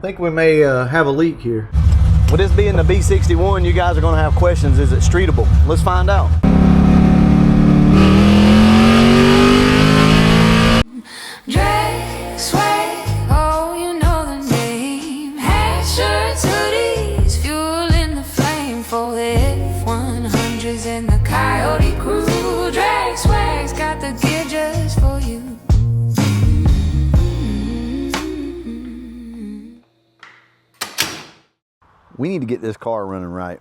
I think we may have a leak here. With this being the B61, you guys are going to have questions. Is it streetable? Let's find out. Drag, swag, oh, you know the name. Hat, shirts, hoodies, fuel in the flame for the F100s and the Coyote crew. Drag, swag's got the gear just for you. We need to get this car running right.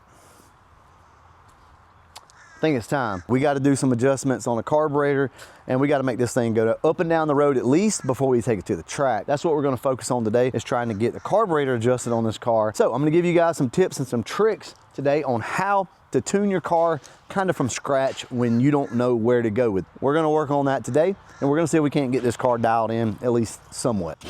I think it's time. We got to do some adjustments on the carburetor, and we got to make this thing go up and down the road at least before we take it to the track. That's what we're going to focus on today, is trying to get the carburetor adjusted on this car. So I'm going to give you guys some tips and some tricks today on how to tune your car kind of from scratch when you don't know where to go with. We're going to work on that today, and we're going to see if we can't get this car dialed in at least somewhat.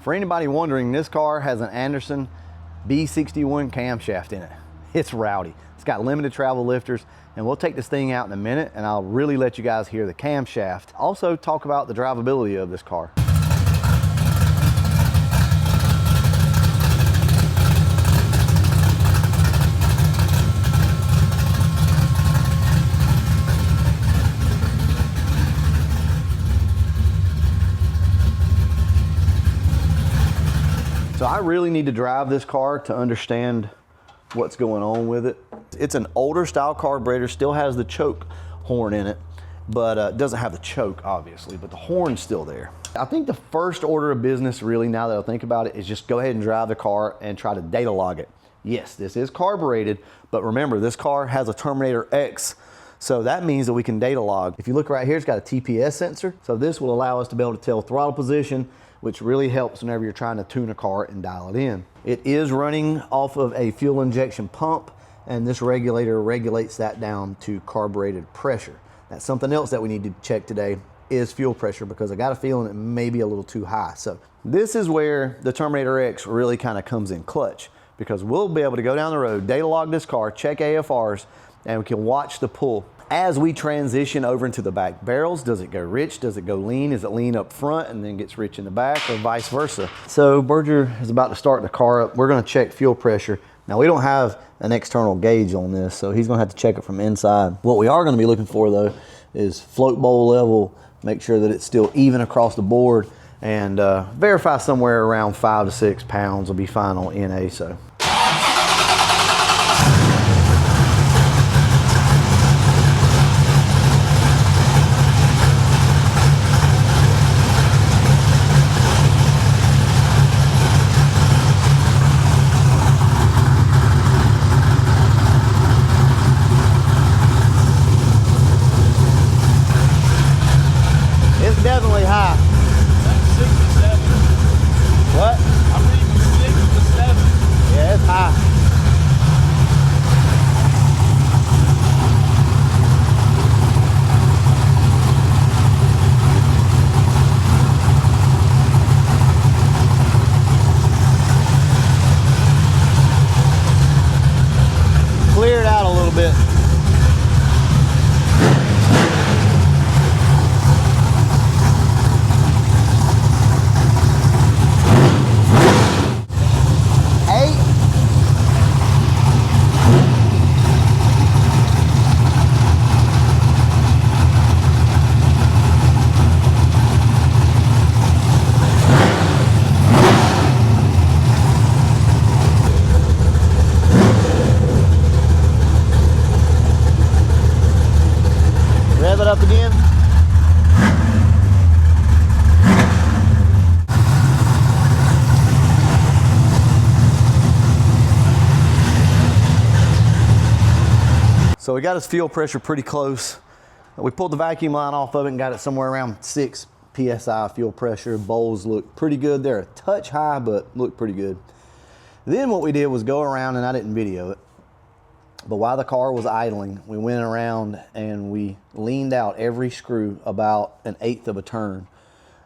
For anybody wondering, this car has an Anderson B61 camshaft in it. It's rowdy. It's got limited travel lifters, and we'll take this thing out in a minute and I'll really let you guys hear the camshaft. Also talk about the drivability of this car. So I really need to drive this car to understand what's going on with it. It's an older style carburetor, still has the choke horn in it, but doesn't have the choke obviously, but the horn's still there. I think the first order of business really, now that I think about it, is just go ahead and drive the car and try to data log it. Yes, this is carbureted, but remember this car has a Terminator X. So that means that we can data log. If you look right here, it's got a TPS sensor. So this will allow us to be able to tell throttle position, which really helps whenever you're trying to tune a car and dial it in. It is running off of a fuel injection pump, and this regulator regulates that down to carbureted pressure. That's something else that we need to check today, is fuel pressure, because I got a feeling it may be a little too high. So this is where the Terminator X really kind of comes in clutch, because we'll be able to go down the road, data log this car, check AFRs, and we can watch the pull. As we transition over into the back barrels, does it go rich? Does it go lean? Is it lean up front and then gets rich in the back, or vice versa? So Berger is about to start the car up. We're gonna check fuel pressure. Now we don't have an external gauge on this, so he's gonna have to check it from inside. What we are gonna be looking for though is float bowl level, make sure that it's still even across the board, and verify somewhere around 5 to 6 pounds will be fine on NA. So. Definitely high. That's 6 to 7. What? I'm reading 6 to 7. Yeah, it's high. Clear it out a little bit. got his fuel pressure pretty close. We pulled the vacuum line off of it and got it somewhere around 6 PSI fuel pressure. Bowls look pretty good. They're a touch high, but look pretty good. Then what we did was go around, and I didn't video it, but while the car was idling, we went around and we leaned out every screw about 1/8 of a turn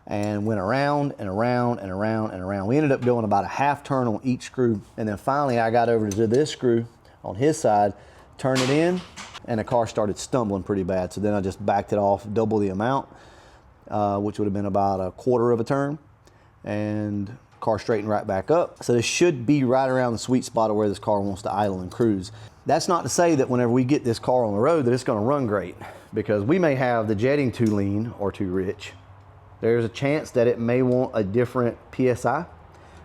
and went around and around and around and around. We ended up going about a half turn on each screw, and then finally I got over to this screw on his side, turned it in, and the car started stumbling pretty bad. So then I just backed it off double the amount, which would have been about 1/4 of a turn, and car straightened right back up. So this should be right around the sweet spot of where this car wants to idle and cruise. That's not to say that whenever we get this car on the road that it's going to run great, because we may have the jetting too lean or too rich. There's a chance that it may want a different PSI.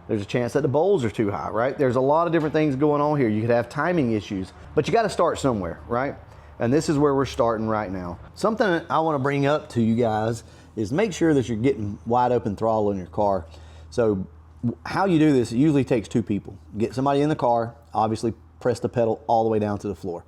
There's a chance that the bowls are too high, right? There's a lot of different things going on here. You could have timing issues, but you got to start somewhere, right? And this is where we're starting right now. Something that I want to bring up to you guys is make sure that you're getting wide open throttle in your car. So how you do this, it usually takes 2 people. Get somebody in the car, obviously press the pedal all the way down to the floor.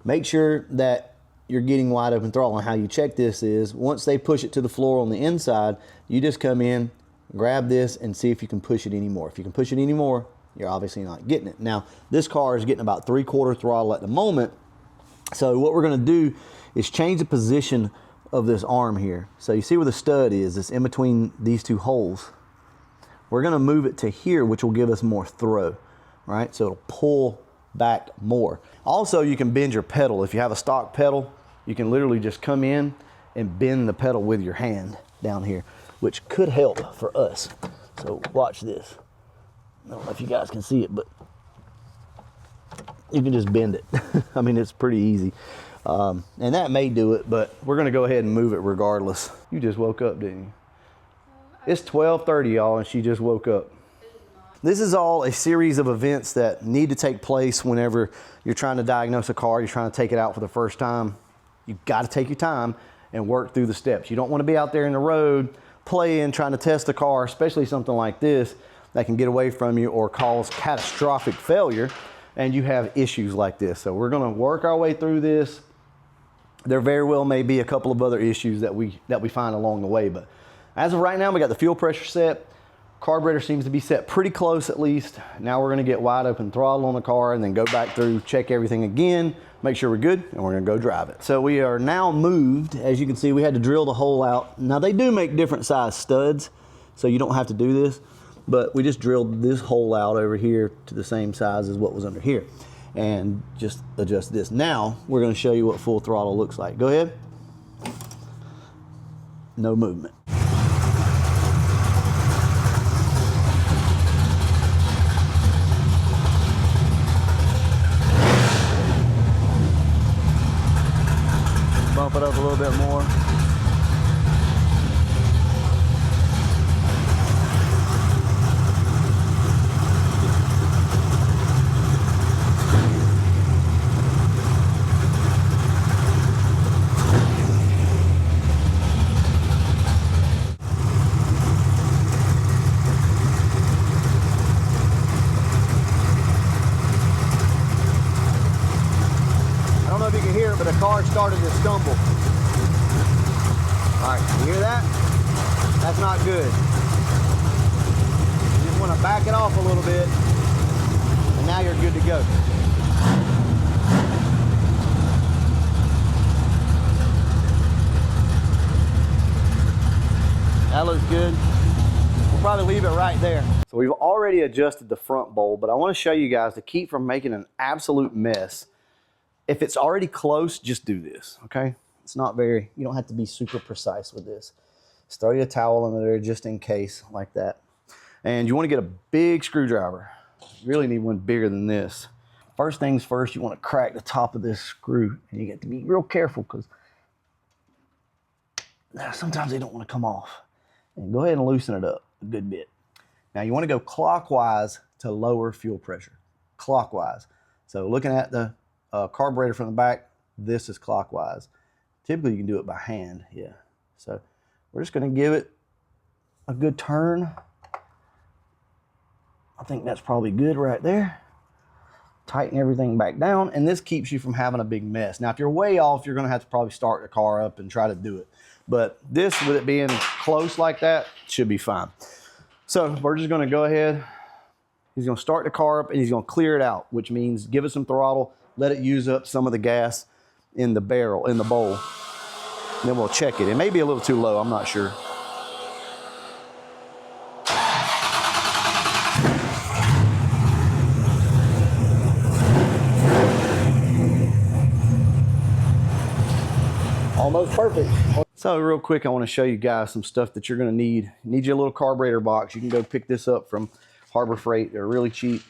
Make sure that you're getting wide open throttle. And how you check this is once they push it to the floor on the inside, you just come in, grab this, and see if you can push it anymore. If you can push it anymore, you're obviously not getting it. Now, this car is getting about 3/4 throttle at the moment. So what we're gonna do is change the position of this arm here. So you see where the stud is, it's in between these 2 holes. We're gonna move it to here, which will give us more throw, right? So it'll pull back more. Also, you can bend your pedal. If you have a stock pedal, you can literally just come in and bend the pedal with your hand down here, which could help for us. So watch this. I don't know if you guys can see it, but you can just bend it. I mean, it's pretty easy. And that may do it, but we're gonna go ahead and move it regardless. You just woke up, didn't you? It's 12:30, y'all, and she just woke up. This is all a series of events that need to take place whenever you're trying to diagnose a car, you're trying to take it out for the first time. You've got to take your time and work through the steps. You don't want to be out there in the road playing, trying to test the car, especially something like this that can get away from you or cause catastrophic failure, and you have issues like this. So we're going to work our way through this. There very well may be a couple of other issues that we find along the way, but as of right now, we got the fuel pressure set. Carburetor seems to be set pretty close at least. Now we're gonna get wide open throttle on the car and then go back through, check everything again, make sure we're good, and we're gonna go drive it. So we are now moved. As you can see, we had to drill the hole out. Now they do make different size studs, so you don't have to do this, but we just drilled this hole out over here to the same size as what was under here and just adjust this. Now we're gonna show you what full throttle looks like. Go ahead. No movement. Bump it up a little bit more. I don't know if you can hear it, but the car started to stumble. All right, you hear that? That's not good. You just want to back it off a little bit, and now you're good to go. That looks good. We'll probably leave it right there. So we've already adjusted the front bowl, but I want to show you guys to keep from making an absolute mess. If it's already close, just do this, okay? It's not very, you don't have to be super precise with this. Just throw your towel under there just in case, like that. And you want to get a big screwdriver. You really need one bigger than this. First things first, you want to crack the top of this screw, and you get to be real careful because sometimes they don't want to come off. And go ahead and loosen it up a good bit. Now you want to go clockwise to lower fuel pressure, clockwise. So looking at the carburetor from the back, this is clockwise. Typically you can do it by hand, yeah. So we're just gonna give it a good turn. I think that's probably good right there. tighten everything back down, and this keeps you from having a big mess. Now, if you're way off, you're gonna have to probably start the car up and try to do it. But this, with it being close like that, should be fine. So we're just gonna go ahead. He's gonna start the car up and he's gonna clear it out, which means give it some throttle, let it use up some of the gas in the barrel, in the bowl. And then we'll check it. It may be a little too low, I'm not sure. Almost perfect. So real quick, I want to show you guys some stuff that you're going to need. You need your little carburetor box. You can go pick this up from Harbor Freight. They're really cheap.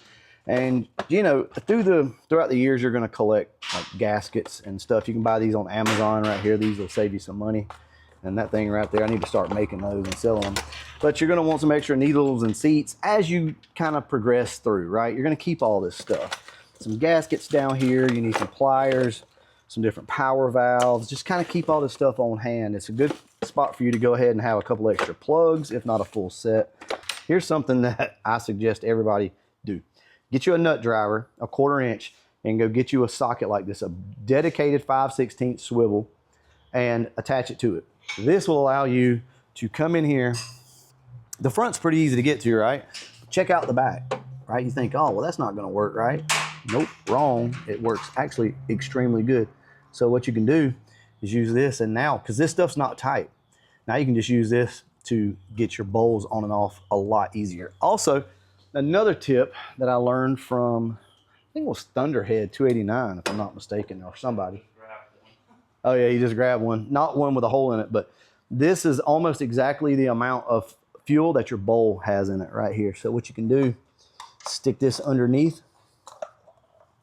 And you know, throughout the years, you're going to collect like gaskets and stuff. You can buy these on Amazon right here. These will save you some money. And that thing right there, I need to start making those and selling them. But you're going to want some extra needles and seats as you kind of progress through, right? You're going to keep all this stuff. Some gaskets down here. You need some pliers, some different power valves. Just kind of keep all this stuff on hand. It's a good spot for you to go ahead and have a couple extra plugs, if not a full set. Here's something that I suggest everybody do. Get you a nut driver, a 1/4 inch, and go get you a socket like this, a dedicated 5/16 swivel, and attach it to it. This will allow you to come in here. The front's pretty easy to get to, right? Check out the back, right? You think, oh, well, that's not gonna work, right? Nope, wrong. It works actually extremely good. So what you can do is use this, and now, because this stuff's not tight, now you can just use this to get your bowls on and off a lot easier. Also, another tip that I learned from, I think it was Thunderhead 289, if I'm not mistaken, or somebody. Oh yeah, you just grab one. Not one with a hole in it, but this is almost exactly the amount of fuel that your bowl has in it right here. So what you can do, stick this underneath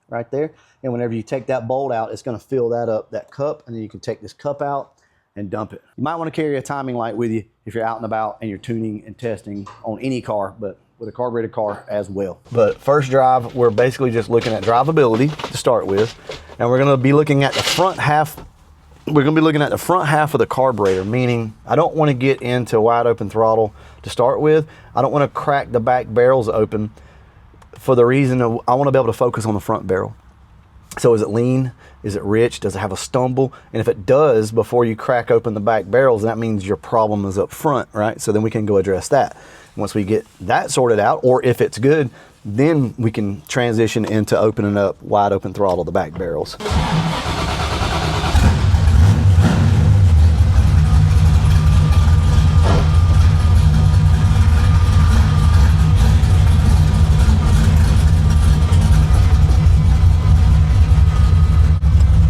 right there, and whenever you take that bolt out, it's going to fill that up, that cup, and then you can take this cup out and dump it. You might want to carry a timing light with you if you're out and about and you're tuning and testing on any car, but with a carbureted car as well. But first drive, we're basically just looking at drivability to start with, and we're going to be looking at the front half. We're going to be looking at the front half of the carburetor, meaning I don't want to get into wide open throttle to start with. I don't want to crack the back barrels open, for the reason of I want to be able to focus on the front barrel. So is it lean? Is it rich? Does it have a stumble? And if it does, before you crack open the back barrels, that means your problem is up front, right? So then we can go address that. Once we get that sorted out, or if it's good, then we can transition into opening up wide open throttle the back barrels.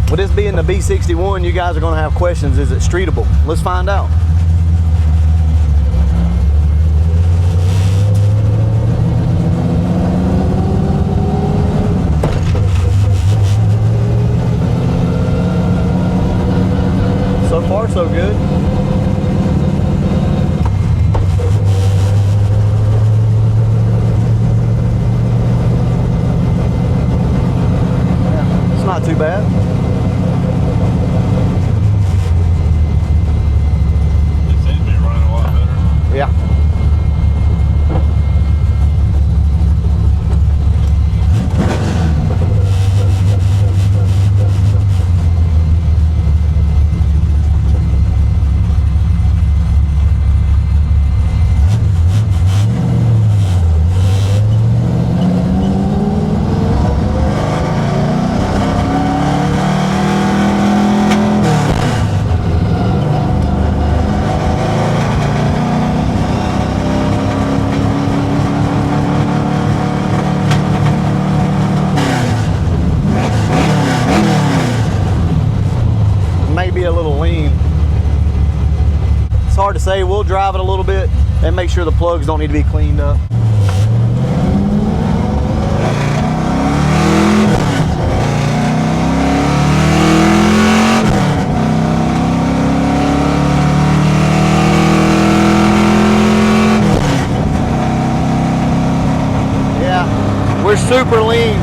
With this being the B61, you guys are going to have questions. Is it streetable? Let's find out. So far, so good. Yeah, it's not too bad. Yeah. A little lean. It's hard to say. We'll drive it a little bit and make sure the plugs don't need to be cleaned up. Yeah, we're super lean.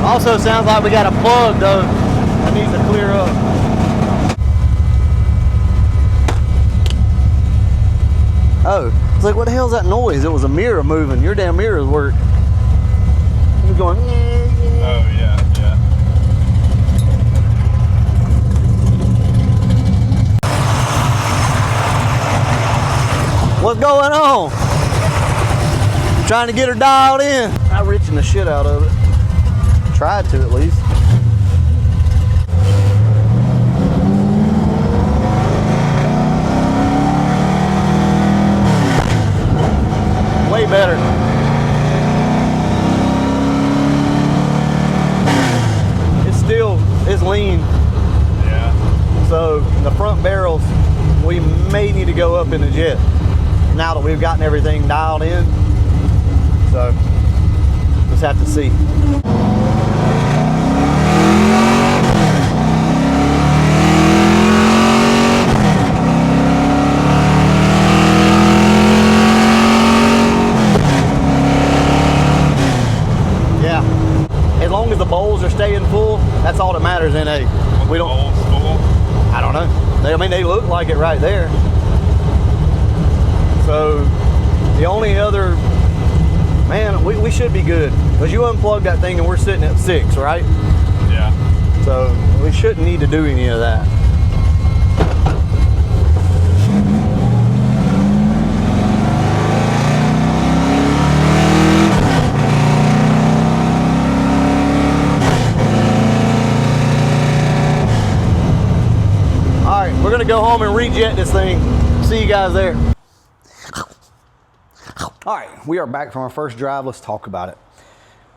Also sounds like we got a plug though that needs to clear up. Oh, it's like, what the hell's that noise? It was a mirror moving. Your damn mirrors work. You're going, Oh, yeah, yeah. what's going on? Trying to get her dialed in. I reaching the shit out of it. Tried to at least. Way better. It's lean. Yeah. So the front barrels, we may need to go up in the jet now that we've gotten everything dialed in. So just have to see. Yeah. As long as the bowls are staying full, that's all that matters in a. We don't. Old school. I don't know. I mean, they look like it right there. So the only other, man, we should be good because you unplug that thing and we're sitting at 6, right? Yeah. So we shouldn't need to do any of that. We're gonna go home and rejet this thing. See you guys there. All right, we are back from our first drive. Let's talk about it.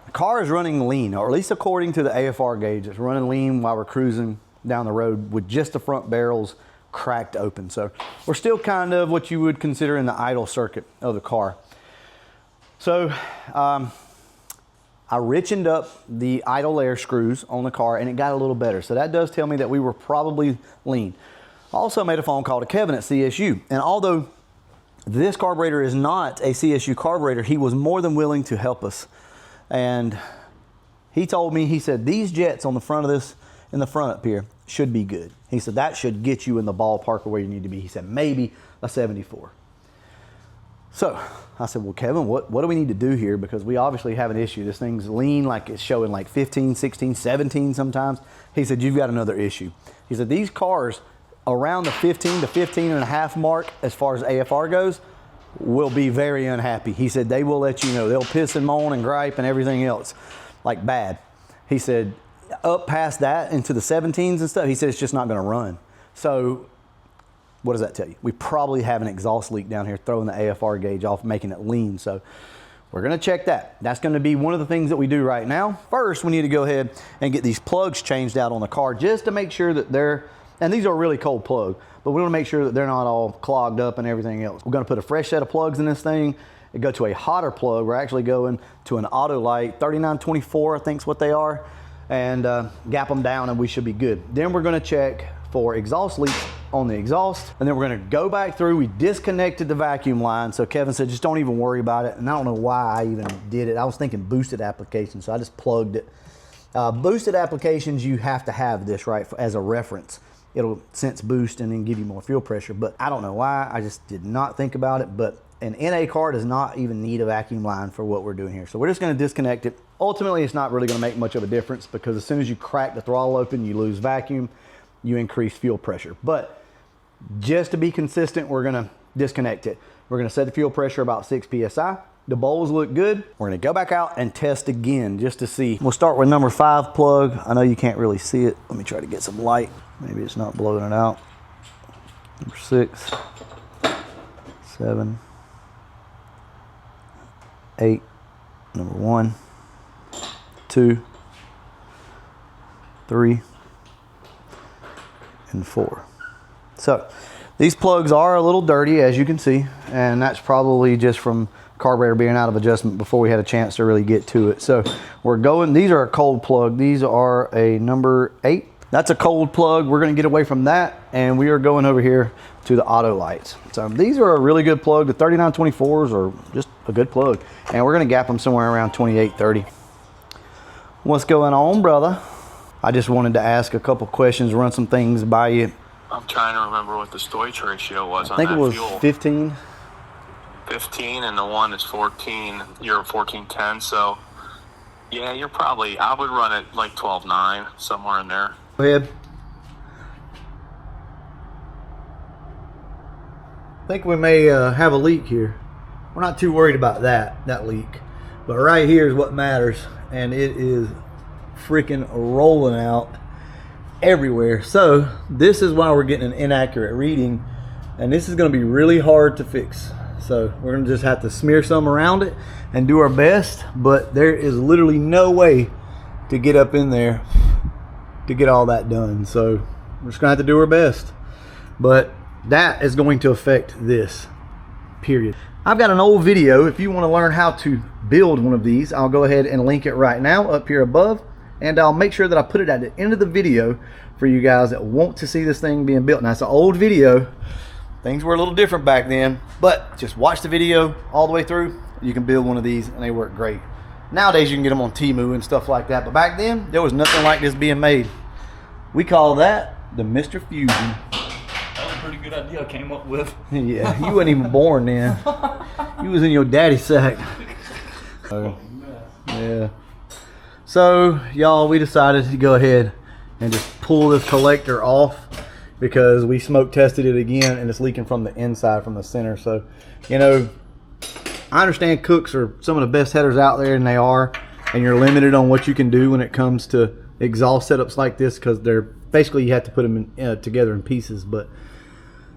The car is running lean, or at least according to the AFR gauge, it's running lean while we're cruising down the road with just the front barrels cracked open. So we're still kind of what you would consider in the idle circuit of the car. So I richened up the idle air screws on the car and it got a little better. So that does tell me that we were probably lean. Also made a phone call to Kevin at CSU, and although this carburetor is not a CSU carburetor, he was more than willing to help us. And he told me, he said, these jets on the front of this, in the front up here, should be good. He said, that should get you in the ballpark of where you need to be. He said, maybe a 74. So I said, well, Kevin, what do we need to do here? Because we obviously have an issue. This thing's lean, like it's showing like 15, 16, 17 sometimes. He said, you've got another issue. He said, these cars around the 15 to 15 and a half mark, as far as AFR goes, will be very unhappy. He said, they will let you know. They'll piss and moan and gripe and everything else, like bad. He said, up past that into the 17s and stuff, he said, it's just not gonna run. So what does that tell you? We probably have an exhaust leak down here, throwing the AFR gauge off, making it lean. So we're gonna check that. That's gonna be one of the things that we do right now. First, we need to go ahead and get these plugs changed out on the car just to make sure that they're, and these are a really cold plug, but we want to make sure that they're not all clogged up and everything else. We're going to put a fresh set of plugs in this thing and go to a hotter plug. We're actually going to an auto light, 3924, I think is what they are, and gap them down and we should be good. Then we're going to check for exhaust leaks on the exhaust, and then we're going to go back through. We disconnected the vacuum line, so Kevin said, just don't even worry about it. And I don't know why I even did it. I was thinking boosted application, so I just plugged it. Boosted applications, you have to have this, right, as a reference. It'll sense boost and then give you more fuel pressure, but I don't know why. I just did not think about it. But an NA car does not even need a vacuum line for what we're doing here. So we're just gonna disconnect it. Ultimately, it's not really gonna make much of a difference because as soon as you crack the throttle open, you lose vacuum, you increase fuel pressure. But just to be consistent, we're gonna disconnect it. We're gonna set the fuel pressure about 6 PSI. The bowls look good. We're gonna go back out and test again just to see. We'll start with number 5 plug. I know you can't really see it. Let me try to get some light. Maybe it's not blowing it out. Number 6, 7, 8, number 1, 2, 3, and 4. So these plugs are a little dirty, as you can see, and that's probably just from carburetor being out of adjustment before we had a chance to really get to it. So we're going, these are a cold plug. These are a number 8. That's a cold plug. We're gonna get away from that and we are going over here to the auto lights. So these are a really good plug. The 3924s are just a good plug. And we're gonna gap them somewhere around 2830. What's going on, brother? I just wanted to ask a couple questions, run some things by you. I'm trying to remember what the storage ratio was on I think that it was fuel. 15. 15 and the one is 14. You're 14.10, so yeah, you're probably, I would run it like 12.9, somewhere in there. Go ahead. I think we may have a leak here. We're not too worried about that leak. But right here is what matters. And it is freaking rolling out everywhere. So this is why we're getting an inaccurate reading. And this is going to be really hard to fix. So we're going to just have to smear some around it and do our best. But there is literally no way to get up in there to get all that done. So we're just going to have to do our best. But that is going to affect this, period. I've got an old video. If you want to learn how to build one of these, I'll go ahead and link it right now up here above. And I'll make sure that I put it at the end of the video for you guys that want to see this thing being built. Now, it's an old video. Things were a little different back then. But just watch the video all the way through. You can build one of these, and they work great. Nowadays, you can get them on Temu and stuff like that. But back then, there was nothing like this being made. We call that the Mr. Fusion. Pretty good idea I came up with. Yeah, you weren't even born then. You was in your daddy's sack. Yeah. So, y'all, we decided to go ahead and just pull this collector off because we smoke tested it again and it's leaking from the inside, from the center. So, you know, I understand Cooks are some of the best headers out there, and they are, and you're limited on what you can do when it comes to exhaust setups like this because they're basically, you have to put them in, together in pieces. But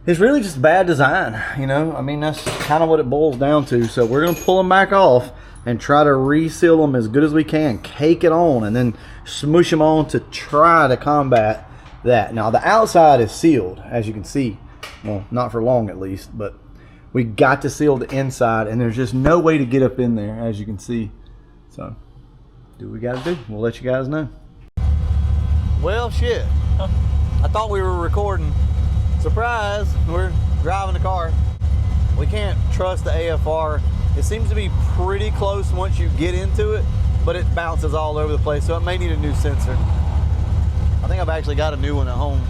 it's really just bad design, you know. I mean, that's kind of what it boils down to. So we're going to pull them back off and try to reseal them as good as we can, cake it on, and then smoosh them on to try to combat that. Now, the outside is sealed, as you can see. Well, not for long at least, but we got to seal the inside, and there's just no way to get up in there, as you can see. So, do what we got to do. We'll let you guys know. Well, shit. I thought we were recording. Surprise, we're driving the car. We can't trust the AFR. It seems to be pretty close once you get into it, but it bounces all over the place, so it may need a new sensor. I think I've actually got a new one at home.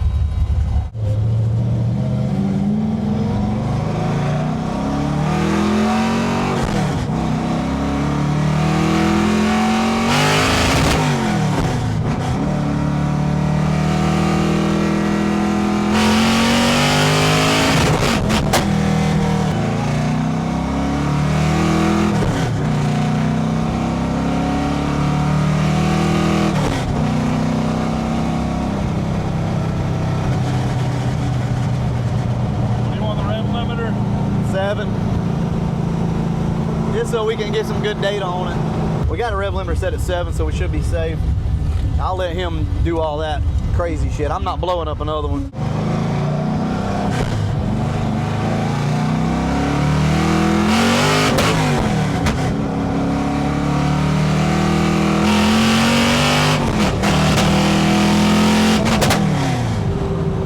Just so we can get some good data on it. We got a rev limiter set at 7, so we should be safe. I'll let him do all that crazy shit. I'm not blowing up another one.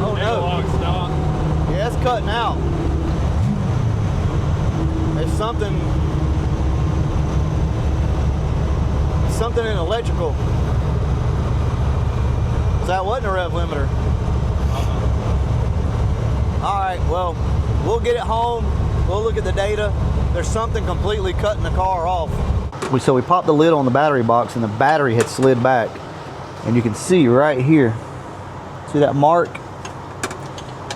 Oh no. Yeah, it's cutting out. There's something in electrical. So that wasn't a rev limiter. All right, well, we'll get it home. We'll look at the data. There's something completely cutting the car off. So we popped the lid on the battery box, and the battery had slid back. And you can see right here, see that mark?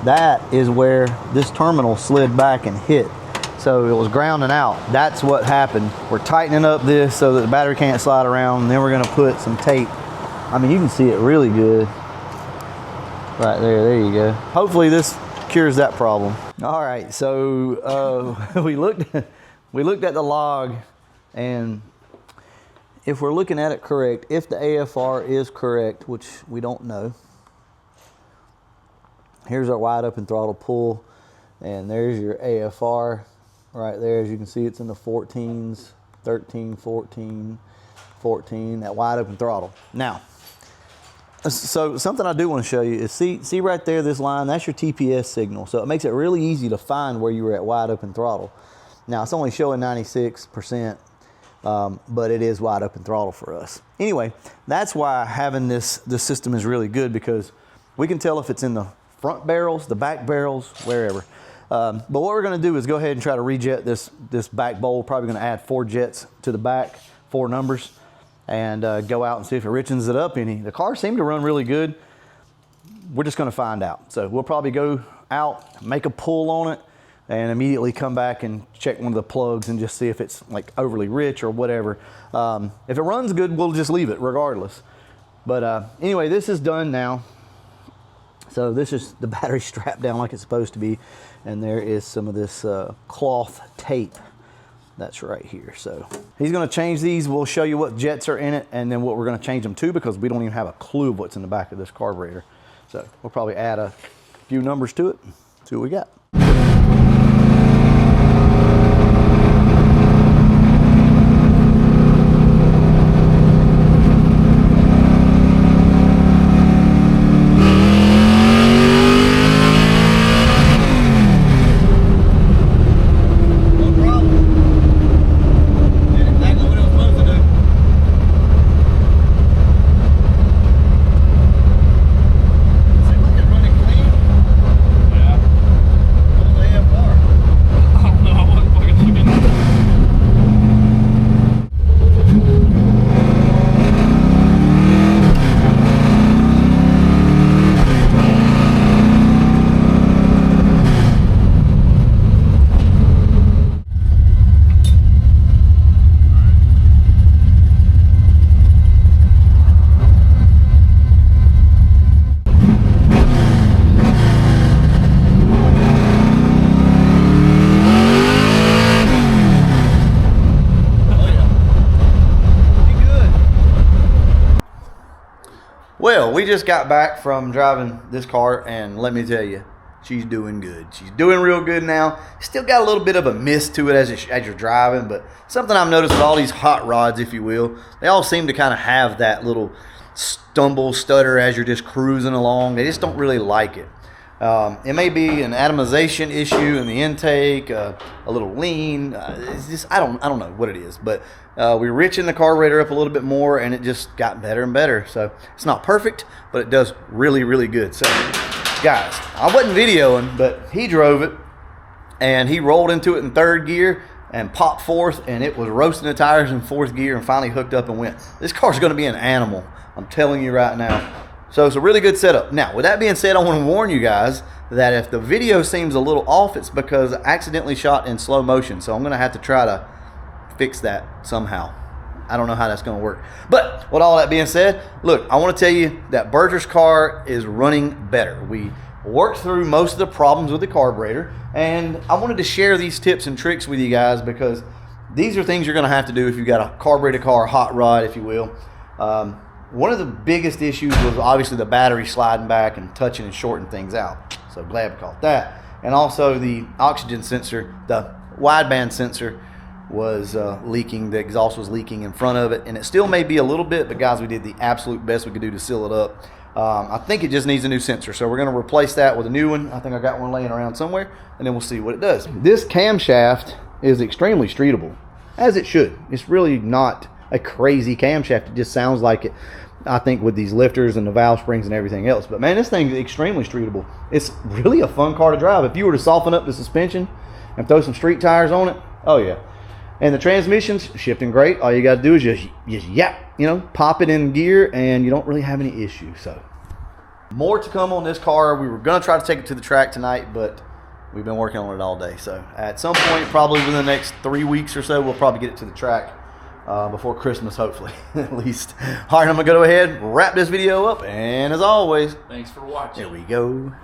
That is where this terminal slid back and hit. So it was grounding out. That's what happened. We're tightening up this so that the battery can't slide around, and then we're gonna put some tape. I mean, you can see it really good. Right there you go. Hopefully this cures that problem. All right, so we looked at the log, and if we're looking at it correct, if the AFR is correct, which we don't know, here's our wide open throttle pull, and there's your AFR. Right there, as you can see, it's in the 14s, 13, 14, 14, that wide open throttle. Now, so something I do want to show you is, see right there, this line, that's your TPS signal. So it makes it really easy to find where you were at wide open throttle. Now, it's only showing 96%, but it is wide open throttle for us. Anyway, that's why having this system is really good, because we can tell if it's in the front barrels, the back barrels, wherever. But what we're going to do is go ahead and try to rejet this back bowl. Probably going to add 4 jets to the back, 4 numbers, and go out and see if it richens it up any. The car seemed to run really good. We're just going to find out. So we'll probably go out, make a pull on it, and immediately come back and check one of the plugs and just see if it's like overly rich or whatever. If it runs good, we'll just leave it regardless. But anyway, this is done now. So this is the battery strapped down like it's supposed to be. And there is some of this cloth tape that's right here. So he's gonna change these. We'll show you what jets are in it and then what we're gonna change them to, because we don't even have a clue of what's in the back of this carburetor. So we'll probably add a few numbers to it, see what we got. Well, we just got back from driving this car, and let me tell you, she's doing good. She's doing real good now. Still got a little bit of a mist to it as you're driving, but something I've noticed with all these hot rods, if you will, they all seem to kind of have that little stumble, stutter as you're just cruising along. They just don't really like it. It may be an atomization issue in the intake, a little lean. It's just I don't know what it is, but we're riching the carburetor up a little bit more, and it just got better and better. So it's not perfect, but it does really, really good. So guys, I wasn't videoing, but he drove it, and he rolled into it in 3rd gear and popped 4th, and it was roasting the tires in 4th gear and finally hooked up and went. This car's going to be an animal, I'm telling you right now. So it's a really good setup. Now, with that being said, I want to warn you guys that if the video seems a little off, it's because I accidentally shot in slow motion. So I'm going to have to try to fix that somehow. I don't know how that's going to work. But with all that being said, look, I want to tell you that Berger's car is running better. We worked through most of the problems with the carburetor, and I wanted to share these tips and tricks with you guys because these are things you're going to have to do if you've got a carbureted car, hot rod, if you will. One of the biggest issues was obviously the battery sliding back and touching and shorting things out. So glad we caught that. And also the oxygen sensor, the wideband sensor was leaking. The exhaust was leaking in front of it, and it still may be a little bit, but guys, we did the absolute best we could do to seal it up. I think it just needs a new sensor, so we're going to replace that with a new one. I think I got one laying around somewhere, and then we'll see what it does. This camshaft is extremely streetable, as it should. It's really not a crazy camshaft. It just sounds like it, I think, with these lifters and the valve springs and everything else. But man, this thing is extremely streetable. It's really a fun car to drive. If you were to soften up the suspension and throw some street tires on it, oh yeah. And the transmission's shifting great. All you got to do is just yap, you know, pop it in gear, and you don't really have any issues. So more to come on this car. We were going to try to take it to the track tonight, but we've been working on it all day. So at some point, probably within the next 3 weeks or so, we'll probably get it to the track before Christmas, hopefully, at least. All right, I'm going to go ahead, wrap this video up, and as always, Thanks for watching. there we go.